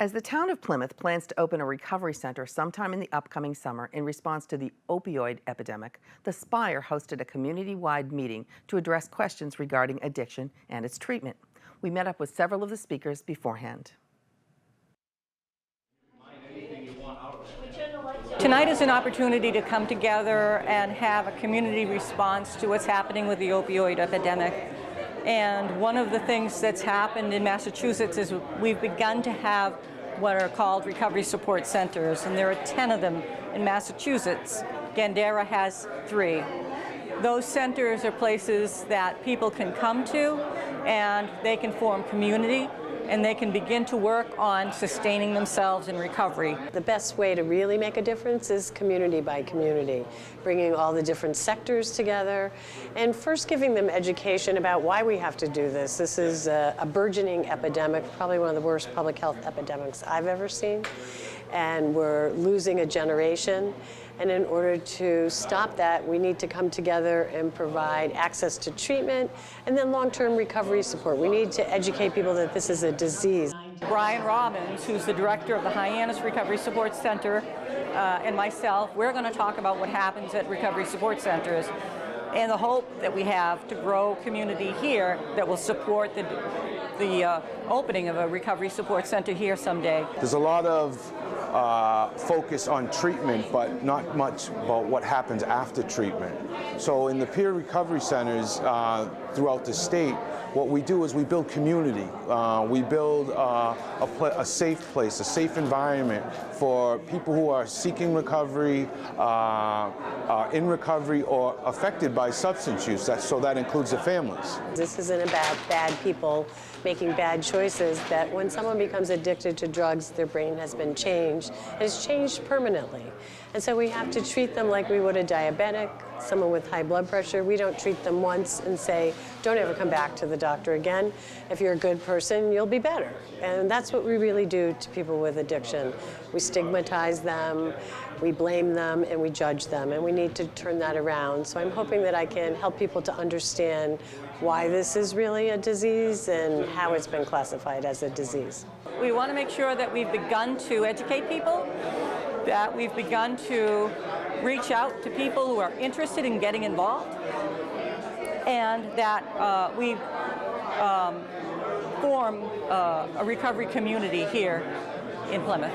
As the town of Plymouth plans to open a recovery center sometime in the upcoming summer in response to the opioid epidemic, the Spire hosted a community-wide meeting to address questions regarding addiction and its treatment. We met up with several of the speakers beforehand. Tonight is an opportunity to come together and have a community response to what's happening with the opioid epidemic. And one of the things that's happened in Massachusetts is we've begun to have what are called recovery support centers, and there are 10 of them in Massachusetts. Gandera has 3. Those centers are places that people can come to and they can form community and they can begin to work on sustaining themselves in recovery. The best way to really make a difference is community by community, bringing all the different sectors together and first giving them education about why we have to do this. This is a burgeoning epidemic, probably one of the worst public health epidemics I've ever seen, and we're losing a generation. And in order to stop that, we need to come together and provide access to treatment and then long-term recovery support. We need to educate people that this is a disease. Brian Robbins, who's the director of the Hyannis Recovery Support Center, and myself, we're going to talk about what happens at recovery support centers and the hope that we have to grow community here that will support the opening of a recovery support center here someday. There's a lot of focus on treatment, but not much about what happens after treatment. So in the peer recovery centers throughout the state, what we do is we build community. We build a safe place, a safe environment for people who are seeking recovery, in recovery, or affected by substance use. So that includes the families. This isn't about bad people making bad choices, that when someone becomes addicted to drugs, their brain has been changed. It's changed permanently. And so we have to treat them like we would a diabetic, someone with high blood pressure. We don't treat them once and say, don't ever come back to the doctor again. If you're a good person, you'll be better. And that's what we really do to people with addiction. We stigmatize them, we blame them, and we judge them. And we need to turn that around. So I'm hoping that I can help people to understand why this is really a disease and how it's been classified as a disease. We want to make sure that we've begun to educate people, that we've begun to reach out to people who are interested in getting involved, and that we form a recovery community here in Plymouth.